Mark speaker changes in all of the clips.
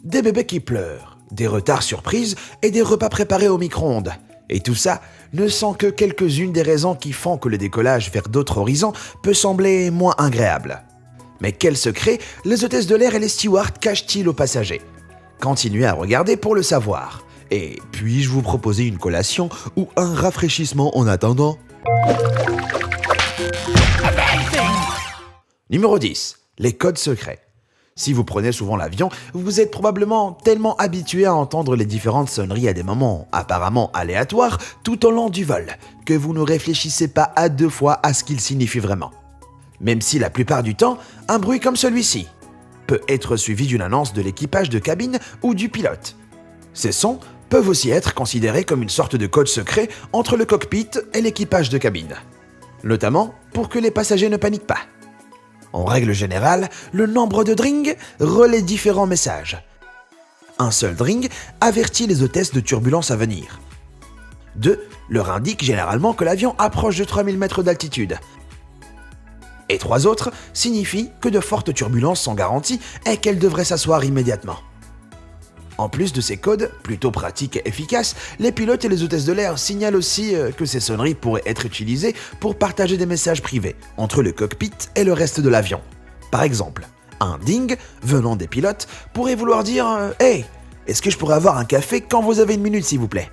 Speaker 1: des bébés qui pleurent, des retards surprises et des repas préparés au micro-ondes. Et tout ça ne sont que quelques-unes des raisons qui font que le décollage vers d'autres horizons peut sembler moins agréable. Mais quel secret les hôtesses de l'air et les stewards cachent-ils aux passagers? Continuez à regarder pour le savoir. Et puis-je vous proposer une collation ou un rafraîchissement en attendant? Numéro 10. Les codes secrets. Si vous prenez souvent l'avion, vous êtes probablement tellement habitué à entendre les différentes sonneries à des moments apparemment aléatoires tout au long du vol, que vous ne réfléchissez pas à deux fois à ce qu'ils signifient vraiment. Même si la plupart du temps, un bruit comme celui-ci peut être suivi d'une annonce de l'équipage de cabine ou du pilote. Ces sons peuvent aussi être considérés comme une sorte de code secret entre le cockpit et l'équipage de cabine, notamment pour que les passagers ne paniquent pas. En règle générale, le nombre de drings relaie différents messages. Un seul dring avertit les hôtesses de turbulences à venir. 2 leur indique généralement que l'avion approche de 3000 mètres d'altitude. Et 3 autres signifient que de fortes turbulences sont garanties et qu'elles devraient s'asseoir immédiatement. En plus de ces codes, plutôt pratiques et efficaces, les pilotes et les hôtesses de l'air signalent aussi que ces sonneries pourraient être utilisées pour partager des messages privés entre le cockpit et le reste de l'avion. Par exemple, un ding venant des pilotes pourrait vouloir dire « Hey, est-ce que je pourrais avoir un café quand vous avez une minute s'il vous plaît ?»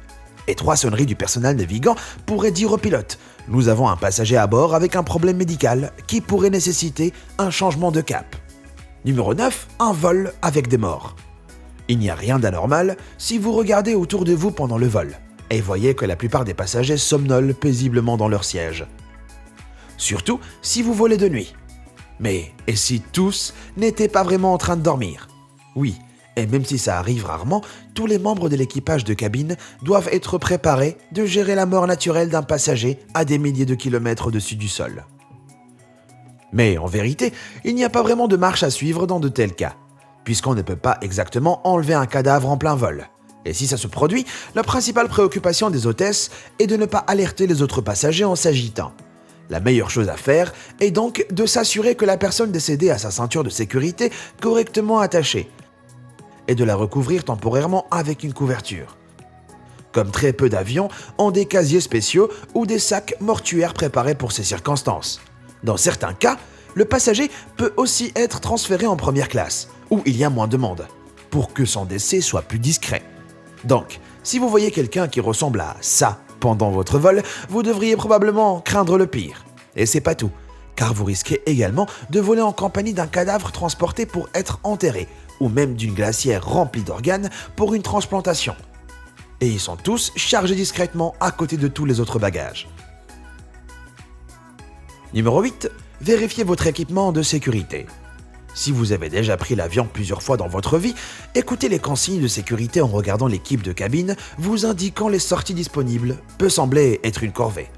Speaker 1: Et 3 sonneries du personnel navigant pourraient dire au pilote « Nous avons un passager à bord avec un problème médical qui pourrait nécessiter un changement de cap. » Numéro 9, un vol avec des morts. Il n'y a rien d'anormal si vous regardez autour de vous pendant le vol et voyez que la plupart des passagers somnolent paisiblement dans leur siège. Surtout si vous volez de nuit. Mais et si tous n'étaient pas vraiment en train de dormir? Oui, et même si ça arrive rarement, tous les membres de l'équipage de cabine doivent être préparés de gérer la mort naturelle d'un passager à des milliers de kilomètres au-dessus du sol. Mais en vérité, il n'y a pas vraiment de marche à suivre dans de tels cas, puisqu'on ne peut pas exactement enlever un cadavre en plein vol. Et si ça se produit, la principale préoccupation des hôtesses est de ne pas alerter les autres passagers en s'agitant. La meilleure chose à faire est donc de s'assurer que la personne décédée a sa ceinture de sécurité correctement attachée et de la recouvrir temporairement avec une couverture. Comme très peu d'avions ont des casiers spéciaux ou des sacs mortuaires préparés pour ces circonstances. Dans certains cas, le passager peut aussi être transféré en première classe, où il y a moins de monde, pour que son décès soit plus discret. Donc, si vous voyez quelqu'un qui ressemble à ça pendant votre vol, vous devriez probablement craindre le pire. Et c'est pas tout, car vous risquez également de voler en compagnie d'un cadavre transporté pour être enterré, ou même d'une glacière remplie d'organes pour une transplantation. Et ils sont tous chargés discrètement à côté de tous les autres bagages. Numéro 8. Vérifiez votre équipement de sécurité. Si vous avez déjà pris l'avion plusieurs fois dans votre vie, écoutez les consignes de sécurité en regardant l'équipe de cabine vous indiquant les sorties disponibles peut sembler être une corvée.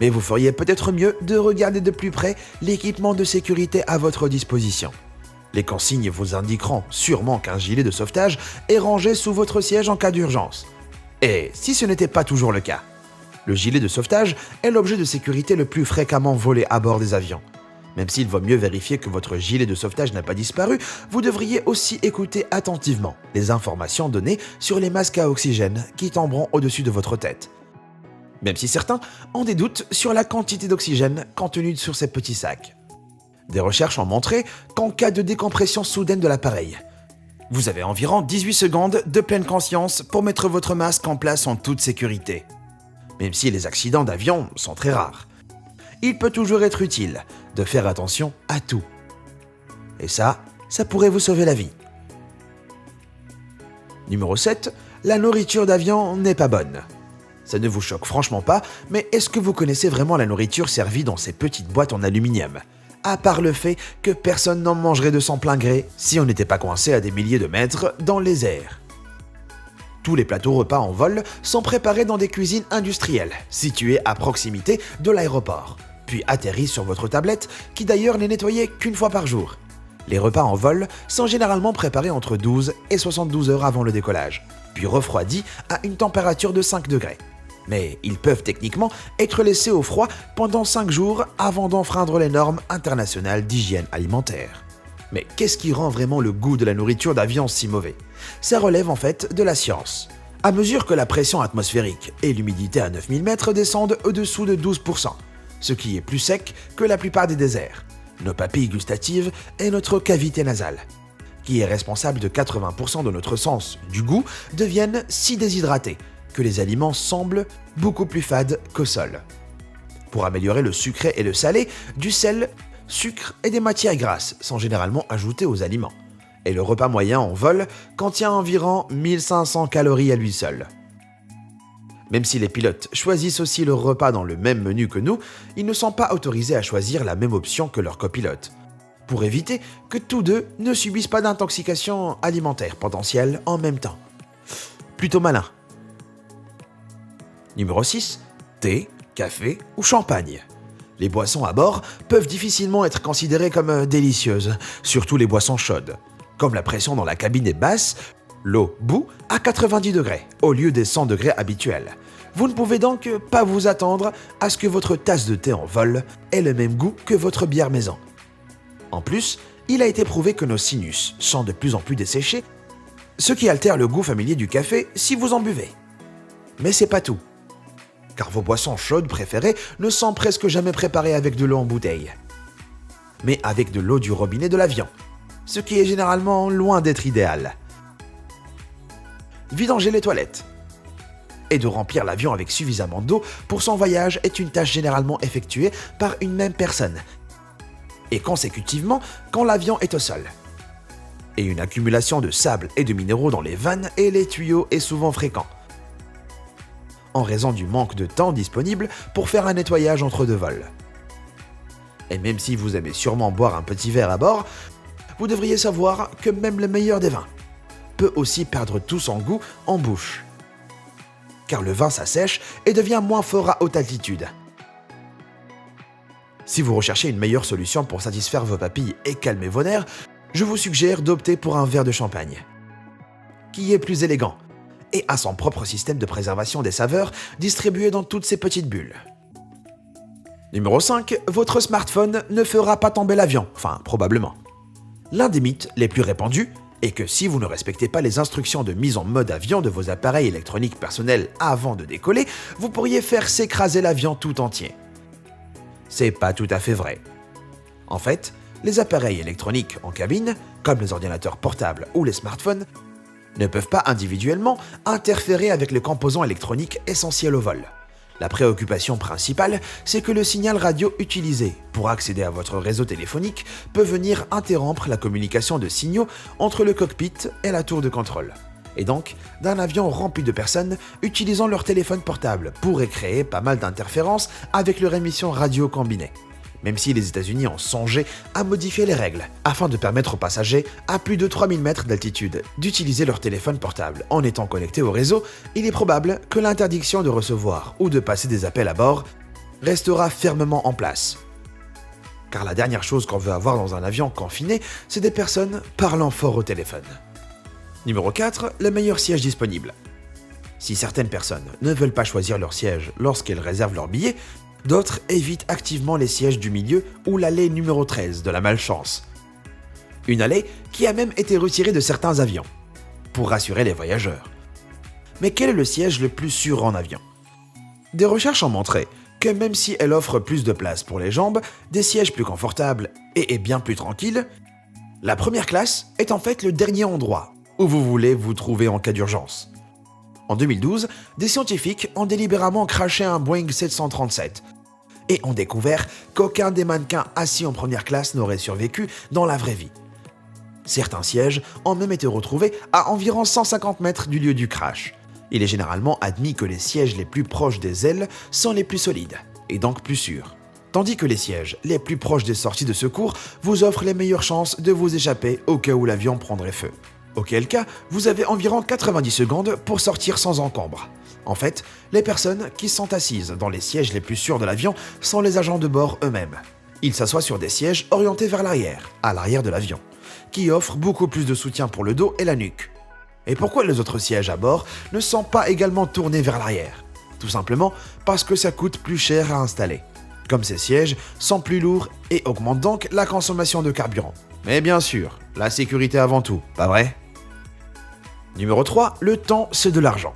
Speaker 1: Mais vous feriez peut-être mieux de regarder de plus près l'équipement de sécurité à votre disposition. Les consignes vous indiqueront sûrement qu'un gilet de sauvetage est rangé sous votre siège en cas d'urgence. Et si ce n'était pas toujours le cas, le gilet de sauvetage est l'objet de sécurité le plus fréquemment volé à bord des avions. Même s'il vaut mieux vérifier que votre gilet de sauvetage n'a pas disparu, vous devriez aussi écouter attentivement les informations données sur les masques à oxygène qui tomberont au-dessus de votre tête. Même si certains ont des doutes sur la quantité d'oxygène contenue sur ces petits sacs. Des recherches ont montré qu'en cas de décompression soudaine de l'appareil, vous avez environ 18 secondes de pleine conscience pour mettre votre masque en place en toute sécurité. Même si les accidents d'avion sont très rares, il peut toujours être utile de faire attention à tout. Et ça pourrait vous sauver la vie. Numéro 7. La nourriture d'avion n'est pas bonne. Ça ne vous choque franchement pas, mais est-ce que vous connaissez vraiment la nourriture servie dans ces petites boîtes en aluminium? À part le fait que personne n'en mangerait de son plein gré si on n'était pas coincé à des milliers de mètres dans les airs. Tous les plateaux repas en vol sont préparés dans des cuisines industrielles, situées à proximité de l'aéroport, puis atterrissent sur votre tablette, qui d'ailleurs n'est nettoyée qu'une fois par jour. Les repas en vol sont généralement préparés entre 12 et 72 heures avant le décollage, puis refroidis à une température de 5 degrés. Mais ils peuvent techniquement être laissés au froid pendant 5 jours avant d'enfreindre les normes internationales d'hygiène alimentaire. Mais qu'est-ce qui rend vraiment le goût de la nourriture d'avion si mauvais? Ça relève en fait de la science. À mesure que la pression atmosphérique et l'humidité à 9000 mètres descendent au-dessous de 12%, ce qui est plus sec que la plupart des déserts, nos papilles gustatives et notre cavité nasale, qui est responsable de 80% de notre sens du goût, deviennent si déshydratés que les aliments semblent beaucoup plus fades qu'au sol. Pour améliorer le sucré et le salé, du sel, sucre et des matières grasses sont généralement ajoutés aux aliments. Et le repas moyen en vol contient environ 1500 calories à lui seul. Même si les pilotes choisissent aussi leur repas dans le même menu que nous, ils ne sont pas autorisés à choisir la même option que leurs copilotes, pour éviter que tous deux ne subissent pas d'intoxication alimentaire potentielle en même temps. Plutôt malin. Numéro 6. Thé, café ou champagne. Les boissons à bord peuvent difficilement être considérées comme délicieuses, surtout les boissons chaudes. Comme la pression dans la cabine est basse, l'eau bout à 90 degrés au lieu des 100 degrés habituels. Vous ne pouvez donc pas vous attendre à ce que votre tasse de thé en vol ait le même goût que votre bière maison. En plus, il a été prouvé que nos sinus sont de plus en plus desséchés, ce qui altère le goût familier du café si vous en buvez. Mais c'est pas tout, car vos boissons chaudes préférées ne sont presque jamais préparées avec de l'eau en bouteille, mais avec de l'eau du robinet de l'avion, ce qui est généralement loin d'être idéal. Vidanger les toilettes et de remplir l'avion avec suffisamment d'eau pour son voyage est une tâche généralement effectuée par une même personne, et consécutivement quand l'avion est au sol. Et une accumulation de sable et de minéraux dans les vannes et les tuyaux est souvent fréquent, en raison du manque de temps disponible pour faire un nettoyage entre deux vols. Et même si vous aimez sûrement boire un petit verre à bord, vous devriez savoir que même le meilleur des vins peut aussi perdre tout son goût en bouche, car le vin s'assèche et devient moins fort à haute altitude. Si vous recherchez une meilleure solution pour satisfaire vos papilles et calmer vos nerfs, je vous suggère d'opter pour un verre de champagne, qui est plus élégant et a son propre système de préservation des saveurs distribué dans toutes ces petites bulles. Numéro 5, votre smartphone ne fera pas tomber l'avion, enfin probablement. L'un des mythes les plus répandus est que si vous ne respectez pas les instructions de mise en mode avion de vos appareils électroniques personnels avant de décoller, vous pourriez faire s'écraser l'avion tout entier. C'est pas tout à fait vrai. En fait, les appareils électroniques en cabine, comme les ordinateurs portables ou les smartphones, ne peuvent pas individuellement interférer avec les composants électroniques essentiels au vol. La préoccupation principale, c'est que le signal radio utilisé pour accéder à votre réseau téléphonique peut venir interrompre la communication de signaux entre le cockpit et la tour de contrôle, et donc d'un avion rempli de personnes utilisant leur téléphone portable pourrait créer pas mal d'interférences avec leur émission radio combinée. Même si les États-Unis ont songé à modifier les règles afin de permettre aux passagers à plus de 3000 mètres d'altitude d'utiliser leur téléphone portable en étant connectés au réseau, il est probable que l'interdiction de recevoir ou de passer des appels à bord restera fermement en place. Car la dernière chose qu'on veut avoir dans un avion confiné, c'est des personnes parlant fort au téléphone. Numéro 4, le meilleur siège disponible. Si certaines personnes ne veulent pas choisir leur siège lorsqu'elles réservent leur billet, d'autres évitent activement les sièges du milieu ou l'allée numéro 13 de la malchance. Une allée qui a même été retirée de certains avions, pour rassurer les voyageurs. Mais quel est le siège le plus sûr en avion? Des recherches ont montré que même si elle offre plus de place pour les jambes, des sièges plus confortables et est bien plus tranquille, la première classe est en fait le dernier endroit où vous voulez vous trouver en cas d'urgence. En 2012, des scientifiques ont délibérément crashé un Boeing 737 et ont découvert qu'aucun des mannequins assis en première classe n'aurait survécu dans la vraie vie. Certains sièges ont même été retrouvés à environ 150 mètres du lieu du crash. Il est généralement admis que les sièges les plus proches des ailes sont les plus solides et donc plus sûrs, tandis que les sièges les plus proches des sorties de secours vous offrent les meilleures chances de vous échapper au cas où l'avion prendrait feu. Auquel cas, vous avez environ 90 secondes pour sortir sans encombre. En fait, les personnes qui sont assises dans les sièges les plus sûrs de l'avion sont les agents de bord eux-mêmes. Ils s'assoient sur des sièges orientés vers l'arrière, à l'arrière de l'avion, qui offrent beaucoup plus de soutien pour le dos et la nuque. Et pourquoi les autres sièges à bord ne sont pas également tournés vers l'arrière? Tout simplement parce que ça coûte plus cher à installer. Comme ces sièges sont plus lourds et augmentent donc la consommation de carburant. Mais bien sûr, la sécurité avant tout, pas vrai? Numéro 3, le temps c'est de l'argent.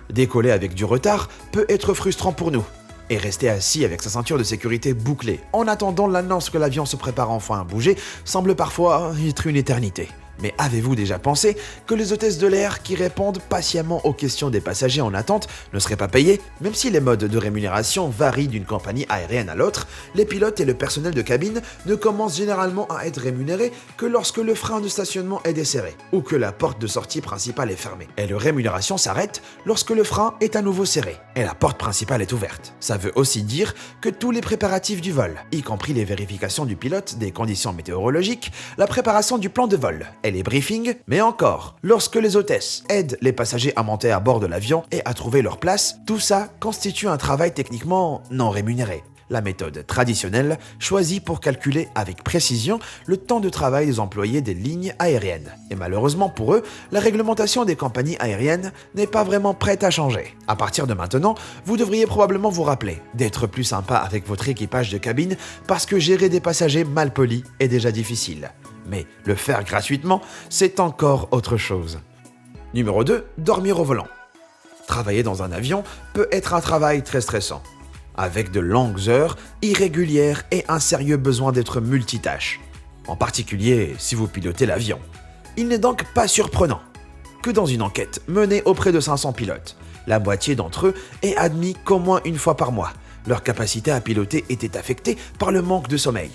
Speaker 1: Décoller avec du retard peut être frustrant pour nous. Et rester assis avec sa ceinture de sécurité bouclée en attendant l'annonce que l'avion se prépare enfin à bouger semble parfois être une éternité. Mais avez-vous déjà pensé que les hôtesses de l'air qui répondent patiemment aux questions des passagers en attente ne seraient pas payées? Même si les modes de rémunération varient d'une compagnie aérienne à l'autre, les pilotes et le personnel de cabine ne commencent généralement à être rémunérés que lorsque le frein de stationnement est desserré ou que la porte de sortie principale est fermée. Et leur rémunération s'arrête lorsque le frein est à nouveau serré et la porte principale est ouverte. Ça veut aussi dire que tous les préparatifs du vol, y compris les vérifications du pilote des conditions météorologiques, la préparation du plan de vol et les briefings, mais encore, lorsque les hôtesses aident les passagers à monter à bord de l'avion et à trouver leur place, tout ça constitue un travail techniquement non rémunéré. La méthode traditionnelle choisie pour calculer avec précision le temps de travail des employés des lignes aériennes. Et malheureusement pour eux, la réglementation des compagnies aériennes n'est pas vraiment prête à changer. À partir de maintenant, vous devriez probablement vous rappeler d'être plus sympa avec votre équipage de cabine parce que gérer des passagers mal polis est déjà difficile. Mais le faire gratuitement, c'est encore autre chose. Numéro 2, dormir au volant. Travailler dans un avion peut être un travail très stressant, avec de longues heures, irrégulières et un sérieux besoin d'être multitâche. En particulier si vous pilotez l'avion. Il n'est donc pas surprenant que dans une enquête menée auprès de 500 pilotes, la moitié d'entre eux ait admis qu'au moins une fois par mois, leur capacité à piloter était affectée par le manque de sommeil.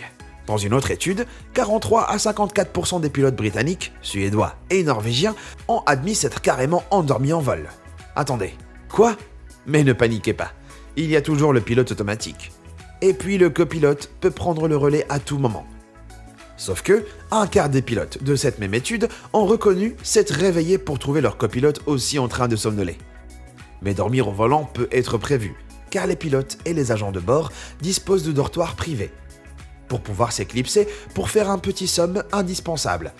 Speaker 1: Dans une autre étude, 43 à 54% des pilotes britanniques, suédois et norvégiens ont admis s'être carrément endormis en vol. Attendez, quoi? Mais ne paniquez pas, il y a toujours le pilote automatique. Et puis le copilote peut prendre le relais à tout moment. Sauf que, un quart des pilotes de cette même étude ont reconnu s'être réveillés pour trouver leur copilote aussi en train de somnoler. Mais dormir au volant peut être prévu, car les pilotes et les agents de bord disposent de dortoirs privés, pour pouvoir s'éclipser pour faire un petit somme indispensable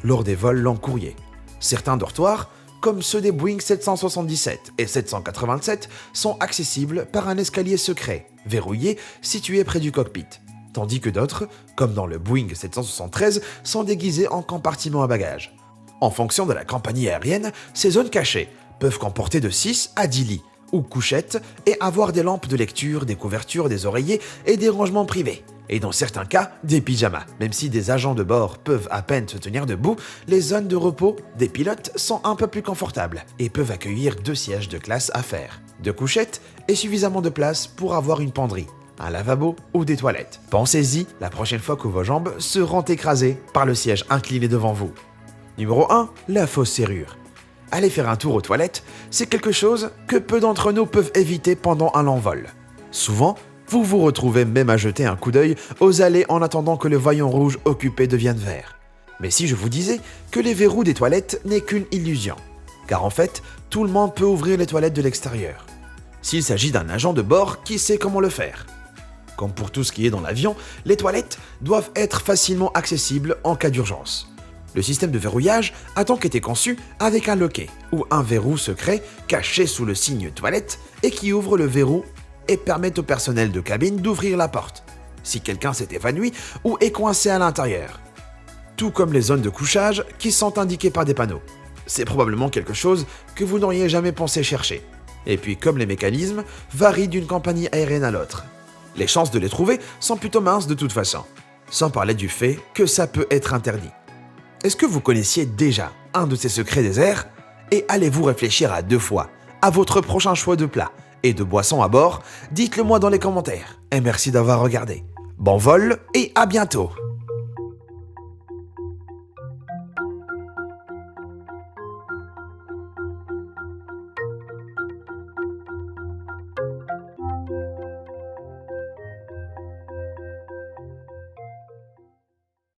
Speaker 1: lors des vols long courriers. Certains dortoirs, comme ceux des Boeing 777 et 787, sont accessibles par un escalier secret, verrouillé, situé près du cockpit, tandis que d'autres, comme dans le Boeing 773, sont déguisés en compartiments à bagages. En fonction de la compagnie aérienne, ces zones cachées peuvent comporter de 6 à 10 lits ou couchettes et avoir des lampes de lecture, des couvertures, des oreillers et des rangements privés. Et dans certains cas, des pyjamas. Même si des agents de bord peuvent à peine se tenir debout, les zones de repos des pilotes sont un peu plus confortables et peuvent accueillir 2 sièges de classe affaires, 2 couchettes et suffisamment de place pour avoir une penderie, un lavabo ou des toilettes. Pensez-y la prochaine fois que vos jambes seront écrasées par le siège incliné devant vous. Numéro 1, la fausse serrure. Aller faire un tour aux toilettes, c'est quelque chose que peu d'entre nous peuvent éviter pendant un long vol. Souvent, vous vous retrouvez même à jeter un coup d'œil aux allées en attendant que le voyant rouge occupé devienne vert. Mais si je vous disais que les verrous des toilettes n'est qu'une illusion, car en fait, tout le monde peut ouvrir les toilettes de l'extérieur, s'il s'agit d'un agent de bord qui sait comment le faire. Comme pour tout ce qui est dans l'avion, les toilettes doivent être facilement accessibles en cas d'urgence. Le système de verrouillage a donc été conçu avec un loquet ou un verrou secret caché sous le signe toilette et qui ouvre le verrou et permet au personnel de cabine d'ouvrir la porte si quelqu'un s'est évanoui ou est coincé à l'intérieur. Tout comme les zones de couchage qui sont indiquées par des panneaux. C'est probablement quelque chose que vous n'auriez jamais pensé chercher. Et puis comme les mécanismes varient d'une compagnie aérienne à l'autre, les chances de les trouver sont plutôt minces de toute façon, sans parler du fait que ça peut être interdit. Est-ce que vous connaissiez déjà un de ces secrets des airs? Et allez-vous réfléchir à 2 fois à votre prochain choix de plat et de boissons à bord? Dites-le moi dans les commentaires. Et merci d'avoir regardé. Bon vol et à bientôt!